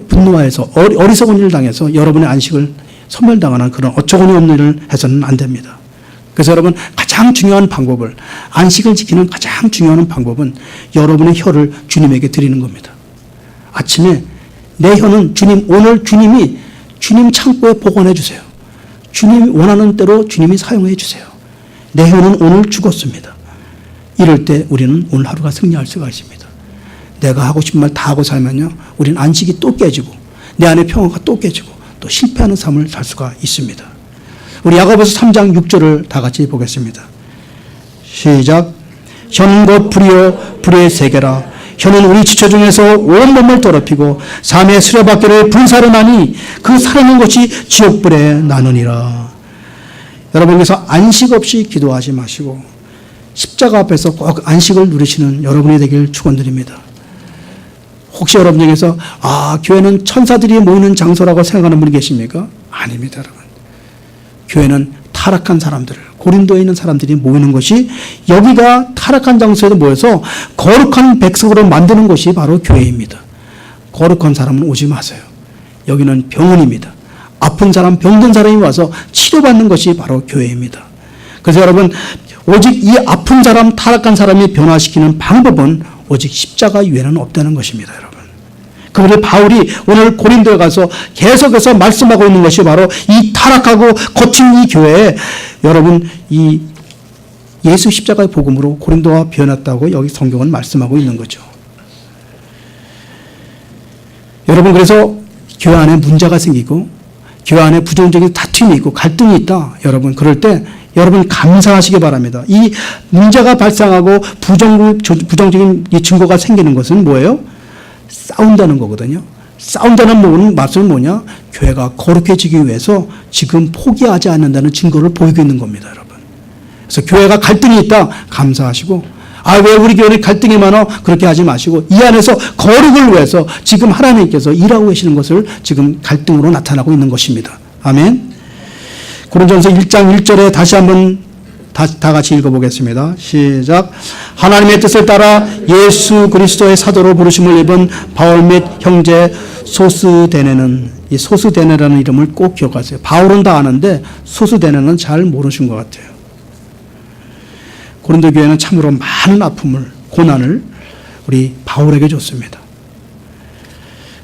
분노해서 어리석은 일을 당해서 여러분의 안식을 소멸당하는 그런 어처구니 없는 일을 해서는 안 됩니다. 그래서 여러분 가장 중요한 방법을 안식을 지키는 가장 중요한 방법은 여러분의 혀를 주님에게 드리는 겁니다. 아침에 내 혀는 주님 오늘 주님이 주님 창고에 보관해 주세요. 주님이 원하는 대로 주님이 사용해 주세요. 내 혀는 오늘 죽었습니다. 이럴 때 우리는 오늘 하루가 승리할 수가 있습니다. 내가 하고 싶은 말 다 하고 살면요 우리는 안식이 또 깨지고 내 안의 평화가 또 깨지고 또 실패하는 삶을 살 수가 있습니다. 우리 야고보서 3장 6절을 다 같이 보겠습니다. 시작. 혀는 곧 불이요 불의 세계라. 혀는 우리 지체 중에서 온몸을 더럽히고 삶의 수레바퀴를 불사르나니 그 사르는 것이 지옥불에 나누니라. 여러분께서 안식 없이 기도하지 마시고 십자가 앞에서 꼭 안식을 누리시는 여러분이 되길 축원드립니다. 혹시 여러분 중에서 교회는 천사들이 모이는 장소라고 생각하는 분이 계십니까? 아닙니다, 여러분. 교회는 타락한 사람들, 고린도에 있는 사람들이 모이는 것이 여기가 타락한 장소에 모여서 거룩한 백성으로 만드는 것이 바로 교회입니다. 거룩한 사람은 오지 마세요. 여기는 병원입니다. 아픈 사람, 병든 사람이 와서 치료받는 것이 바로 교회입니다. 그래서 여러분 오직 이 아픈 사람, 타락한 사람이 변화시키는 방법은 오직 십자가 외에는 없다는 것입니다, 여러분. 그런데 바울이 오늘 고린도에 가서 계속해서 말씀하고 있는 것이 바로 이 타락하고 거친 이 교회에 여러분 이 예수 십자가의 복음으로 고린도가 변했다고 여기 성경은 말씀하고 있는 거죠. 여러분 그래서 교회 안에 문제가 생기고 교회 안에 부정적인 다툼이 있고 갈등이 있다. 여러분 그럴 때 여러분 감사하시기 바랍니다. 이 문제가 발생하고 부정적인 이 증거가 생기는 것은 뭐예요? 싸운다는 거거든요. 싸운다는 말씀은 뭐냐? 교회가 거룩해지기 위해서 지금 포기하지 않는다는 증거를 보이고 있는 겁니다, 여러분. 그래서 교회가 갈등이 있다. 감사하시고 왜 우리 교회는 갈등이 많아? 그렇게 하지 마시고 이 안에서 거룩을 위해서 지금 하나님께서 일하고 계시는 것을 지금 갈등으로 나타나고 있는 것입니다. 아멘. 고린도전서 1장 1절에 다시 한번 다 같이 읽어보겠습니다. 시작. 하나님의 뜻을 따라 예수 그리스도의 사도로 부르심을 입은 바울 및 형제 소스데네는 이 소스데네라는 이름을 꼭 기억하세요. 바울은 다 아는데 소스데네는 잘 모르신 것 같아요. 고린도 교회는 참으로 많은 아픔을 고난을 우리 바울에게 줬습니다.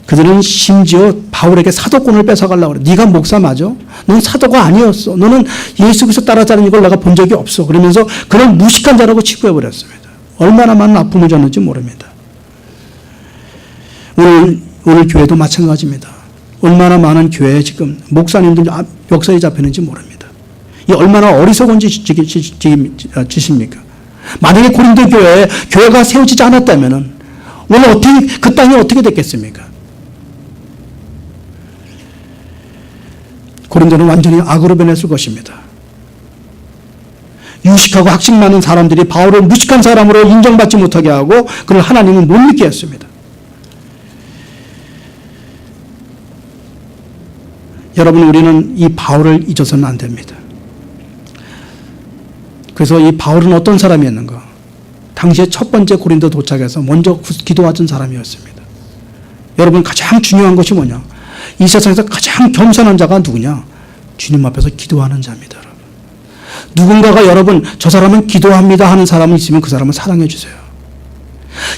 그들은 심지어 바울에게 사도권을 뺏어가려고 그래. 네가 목사 맞아? 넌 사도가 아니었어. 너는 예수 그리스도 따라자는 걸 내가 본 적이 없어. 그러면서 그런 무식한 자라고 취급해버렸습니다. 얼마나 많은 아픔을 줬는지 모릅니다. 오늘 교회도 마찬가지입니다. 얼마나 많은 교회에 지금 목사님들 역사에 잡히는지 모릅니다. 이 얼마나 어리석은 짓입니까? 만약에 고린도 교회가 세워지지 않았다면 오늘 그 땅이 어떻게 됐겠습니까? 고린도는 완전히 악으로 변했을 것입니다. 유식하고 학식 많은 사람들이 바울을 무식한 사람으로 인정받지 못하게 하고 그를 하나님은 못 믿게 했습니다. 여러분 우리는 이 바울을 잊어서는 안 됩니다. 그래서 이 바울은 어떤 사람이었는가? 당시에 첫 번째 고린도 도착해서 먼저 기도하던 사람이었습니다. 여러분 가장 중요한 것이 뭐냐? 이 세상에서 가장 겸손한 자가 누구냐? 주님 앞에서 기도하는 자입니다. 여러분. 누군가가 여러분 저 사람은 기도합니다 하는 사람이 있으면 그 사람을 사랑해 주세요.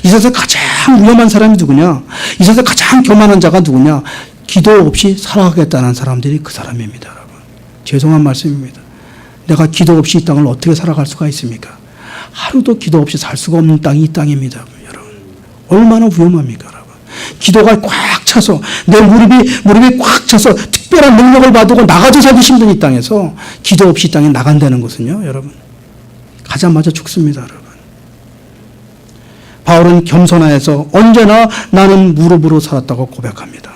이 세상에서 가장 위험한 사람이 누구냐? 이 세상에서 가장 교만한 자가 누구냐? 기도 없이 살아가겠다는 사람들이 그 사람입니다. 여러분. 죄송한 말씀입니다. 내가 기도 없이 이 땅을 어떻게 살아갈 수가 있습니까? 하루도 기도 없이 살 수가 없는 땅이 이 땅입니다. 여러분. 얼마나 위험합니까? 여러분. 기도가 꽉 차서 내 무릎이 꽉 차서 특별한 능력을 받고 나가서 살기 힘든 이 땅에서 기도 없이 이 땅에 나간다는 것은요. 여러분. 가자마자 죽습니다. 여러분. 바울은 겸손하여서 언제나 나는 무릎으로 살았다고 고백합니다.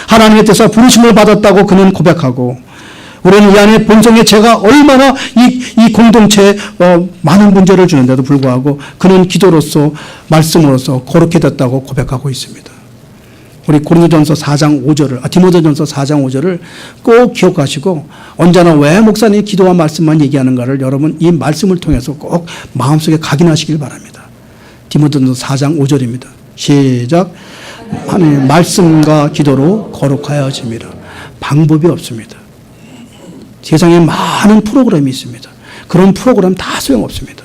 하나님의 뜻에 부르심을 받았다고 그는 고백하고 우리는 이 안에 본성의 죄가 얼마나 이 공동체에 많은 문제를 주는데도 불구하고 그는 기도로서 말씀으로서 거룩해졌다고 고백하고 있습니다. 우리 고린도전서 4장 5절을, 디모데전서 4장 5절을 꼭 기억하시고 언제나 왜 목사님이 기도와 말씀만 얘기하는가를 여러분 이 말씀을 통해서 꼭 마음속에 각인하시길 바랍니다. 디모데전서 4장 5절입니다. 시작. 하나님의 말씀과 기도로 거룩하여집니다. 방법이 없습니다. 세상에 많은 프로그램이 있습니다. 그런 프로그램 다 소용없습니다.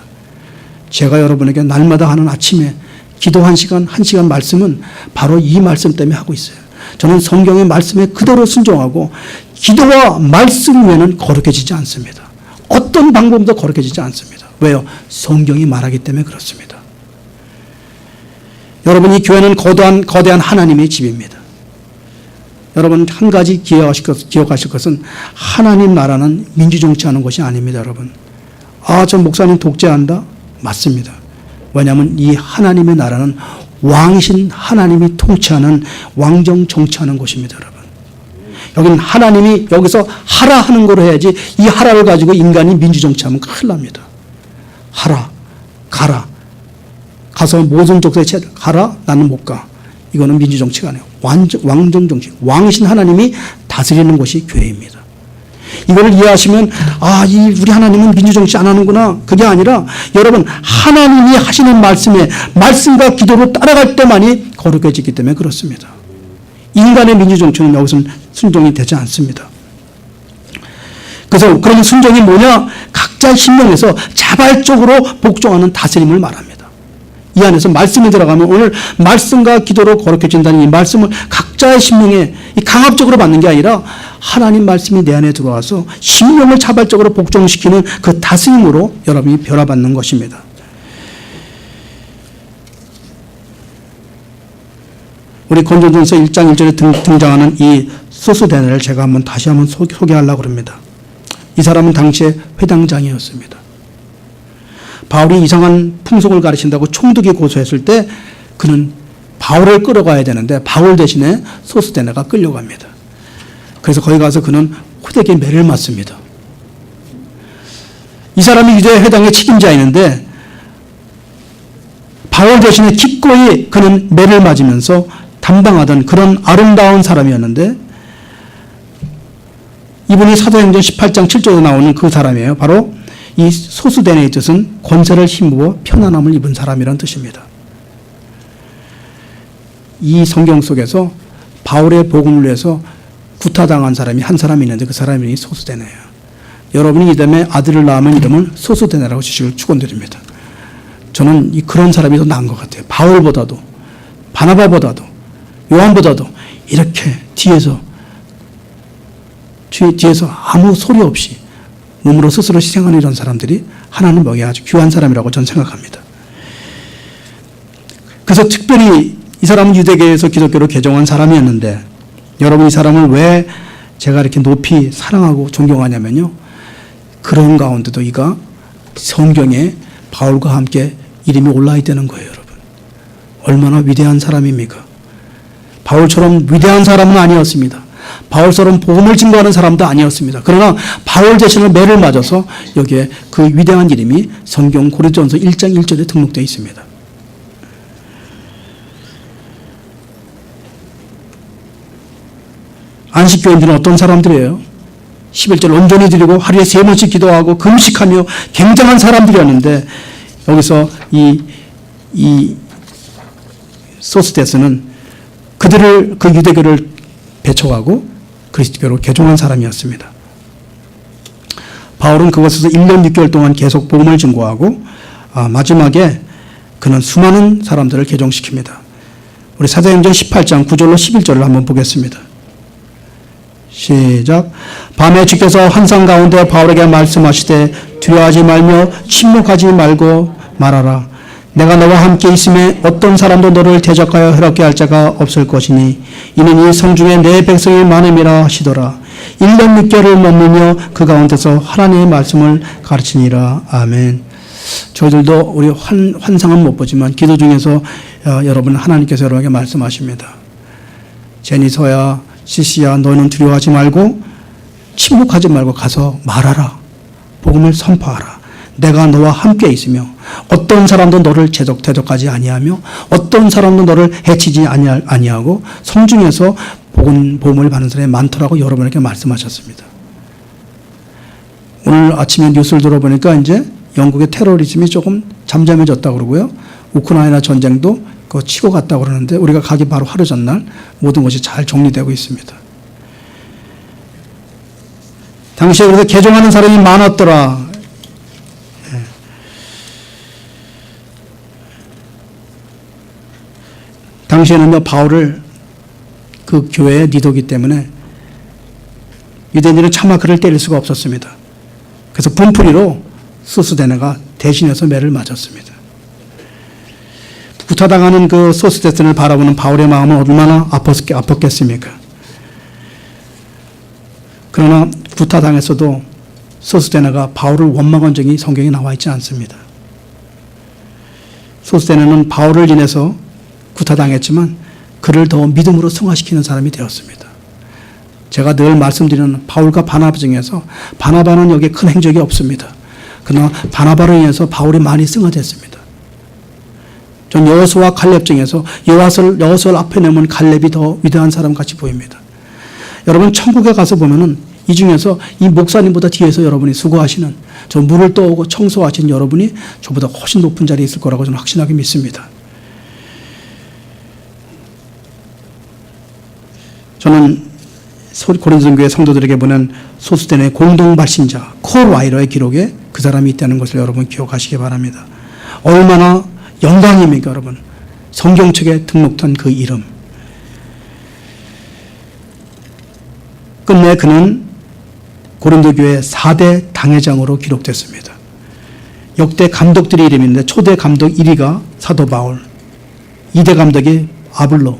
제가 여러분에게 날마다 하는 아침에 기도 1시간, 1시간 말씀은 바로 이 말씀 때문에 하고 있어요. 저는 성경의 말씀에 그대로 순종하고 기도와 말씀 외에는 거룩해지지 않습니다. 어떤 방법도 거룩해지지 않습니다. 왜요? 성경이 말하기 때문에 그렇습니다. 여러분, 이 교회는 거대한 하나님의 집입니다. 여러분, 한 가지 기억하실 것은 하나님 나라는 민주정치하는 것이 아닙니다. 여러분, 저 목사님 독재한다? 맞습니다. 왜냐하면 이 하나님의 나라는 왕이신 하나님이 통치하는 왕정 정치하는 곳입니다. 여러분, 여기는 하나님이 여기서 하라 하는 거로 해야지 이 하라를 가지고 인간이 민주정치하면 큰일 납니다. 하라, 가라, 가서 모든 족속에 가라, 나는 못 가. 이거는 민주정치가 아니에요. 왕정정치, 왕이신 하나님이 다스리는 곳이 교회입니다. 이걸 이해하시면 우리 하나님은 민주정치 안 하는구나. 그게 아니라 여러분, 하나님이 하시는 말씀과 기도로 따라갈 때만이 거룩해지기 때문에 그렇습니다. 인간의 민주정치는 여기서는 순종이 되지 않습니다. 그래서 그런 순종이 뭐냐? 각자의 심령에서 자발적으로 복종하는 다스림을 말합니다. 이 안에서 말씀이 들어가면 오늘 말씀과 기도로 거룩해진다는 이 말씀을 각자의 심령에 강압적으로 받는 게 아니라 하나님 말씀이 내 안에 들어와서 심령을 자발적으로 복종시키는 그 다스림으로 여러분이 변화받는 것입니다. 우리 고린도전서 1장 1절에 등장하는 이 소스데네를 제가 다시 한번 소개하려고 합니다. 이 사람은 당시에 회당장이었습니다. 바울이 이상한 풍속을 가르친다고 총독이 고소했을 때 그는 바울을 끌어가야 되는데 바울 대신에 소스데네가 끌려갑니다. 그래서 거기 가서 그는 호되게 매를 맞습니다. 이 사람이 유대 회당의 책임자였는데 바울 대신에 기꺼이 그는 매를 맞으면서 담당하던 그런 아름다운 사람이었는데 이분이 사도행전 18장 7절에 나오는 그 사람이에요. 바로 이 소스데네의 뜻은 권세를 힘입어 편안함을 입은 사람이라는 뜻입니다. 이 성경 속에서 바울의 복음을 위해서 구타당한 사람이 한 사람이 있는데 그 사람이 소스데네예요. 여러분이 이 다음에 아들을 낳으면 이름을 소스데네라고 지시를 축원드립니다. 저는 그런 사람이 더 나은 것 같아요. 바울보다도, 바나바보다도, 요한보다도 이렇게 뒤에서 아무 소리 없이 몸으로 스스로 희생하는 이런 사람들이 하나님에게 아주 귀한 사람이라고 저는 생각합니다. 그래서 특별히 이 사람은 유대계에서 기독교로 개종한 사람이었는데 여러분, 이 사람을 왜 제가 이렇게 높이 사랑하고 존경하냐면요, 그런 가운데도 이가 성경에 바울과 함께 이름이 올라야 되는 거예요. 여러분, 얼마나 위대한 사람입니까? 바울처럼 위대한 사람은 아니었습니다. 바울처럼 복음을 증거하는 사람도 아니었습니다. 그러나 바울 자신을 매를 맞아서 여기에 그 위대한 이름이 성경 고린도전서 1장 1절에 등록되어 있습니다. 안식교인들은 어떤 사람들이에요? 11절 온전히 드리고 하루에 3번씩 기도하고 금식하며 굉장한 사람들이었는데 여기서 이 소스데스는 그들을 그 유대교를 배척하고 그리스도교로 개종한 사람이었습니다. 바울은 그곳에서 1년 6개월 동안 계속 복음을 증거하고 마지막에 그는 수많은 사람들을 개종시킵니다. 우리 사도행전 18장 9절로 11절을 한번 보겠습니다. 시작. 밤에 주께서 환상 가운데 바울에게 말씀하시되 두려워하지 말며 침묵하지 말고 말하라. 내가 너와 함께 있음에 어떤 사람도 너를 대적하여 해롭게 할 자가 없을 것이니 이는 이 성중에 내 백성이 많음이라 하시더라. 1년 6개월을 머물며 그 가운데서 하나님의 말씀을 가르치니라. 아멘. 저희들도 우리 환상은 못 보지만 기도 중에서 여러분 하나님께서 여러분에게 말씀하십니다. 제니서야, 시시야, 너는 두려워하지 말고 침묵하지 말고 가서 말하라. 복음을 선포하라. 내가 너와 함께 있으며 어떤 사람도 너를 대적하지 아니하며 어떤 사람도 너를 해치지 아니하고 성중에서 복음을 받는 사람이 많더라고 여러분에게 말씀하셨습니다. 오늘 아침에 뉴스를 들어보니까 이제 영국의 테러리즘이 조금 잠잠해졌다고 그러고요. 우크라이나 전쟁도 그거 치고 갔다고 그러는데 우리가 가기 바로 하루 전날 모든 것이 잘 정리되고 있습니다. 당시에 그래서 개종하는 사람이 많았더라. 당시에는요, 바울을 그 교회의 리더기 때문에 유대인들은 차마 그를 때릴 수가 없었습니다. 그래서 분풀이로 소스데네가 대신해서 매를 맞았습니다. 구타당하는 그 소스데네를 바라보는 바울의 마음은 얼마나 아팠겠습니까? 그러나 구타당했어도 소스데네가 바울을 원망한 적이 성경에 나와 있지 않습니다. 소스데네는 바울을 인해서 구타당했지만 그를 더 믿음으로 승화시키는 사람이 되었습니다. 제가 늘 말씀드리는 바울과 바나바 중에서 바나바는 여기에 큰 행적이 없습니다. 그러나 바나바로 인해서 바울이 많이 승화됐습니다. 전 여호수아와 칼렙 중에서 여호수아를 앞에 내면 칼렙이 더 위대한 사람 같이 보입니다. 여러분 천국에 가서 보면은 이 중에서 이 목사님보다 뒤에서 여러분이 수고하시는 저 물을 떠오고 청소하신 여러분이 저보다 훨씬 높은 자리에 있을 거라고 저는 확신하게 믿습니다. 저는 고린도 교회 성도들에게 보낸 소스데네 공동 발신자 콜 와이러의 기록에 그 사람이 있다는 것을 여러분 기억하시기 바랍니다. 얼마나 영광입니까, 여러분? 성경책에 등록한 그 이름. 끝내 그는 고린도 교회 4대 당회장으로 기록됐습니다. 역대 감독들의 이름인데 초대 감독 1위가 사도 바울, 2대 감독이 아블로,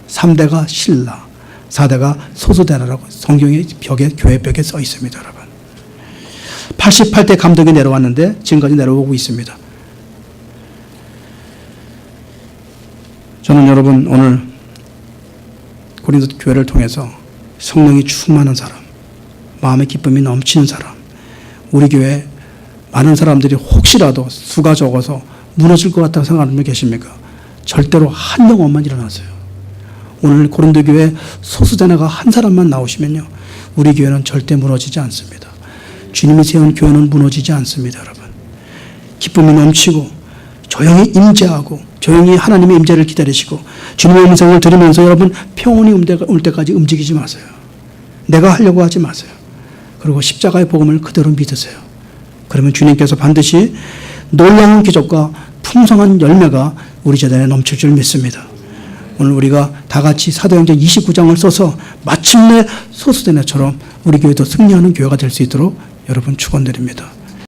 3대가 실라, 4대가 소스데네라고 성경의 벽에, 교회 벽에 써 있습니다, 여러분. 88대 감독이 내려왔는데 지금까지 내려오고 있습니다. 저는 여러분 오늘 고린도 교회를 통해서 성령이 충만한 사람, 마음의 기쁨이 넘치는 사람, 우리 교회 많은 사람들이 혹시라도 수가 적어서 무너질 것 같다고 생각하는 분 계십니까? 절대로 한 영혼만 일어나세요. 오늘 고린도 교회 소스데네가 한 사람만 나오시면요, 우리 교회는 절대 무너지지 않습니다. 주님이 세운 교회는 무너지지 않습니다, 여러분. 기쁨이 넘치고 조용히 임재하고 조용히 하나님의 임재를 기다리시고 주님의 음성을 들으면서 여러분 평온이 올 때까지 움직이지 마세요. 내가 하려고 하지 마세요. 그리고 십자가의 복음을 그대로 믿으세요. 그러면 주님께서 반드시 놀라운 기적과 풍성한 열매가 우리 재단에 넘칠 줄 믿습니다. 오늘 우리가 다 같이 사도행전 29장을 써서 마침내 소스데네처럼 우리 교회도 승리하는 교회가 될 수 있도록 여러분 축원드립니다.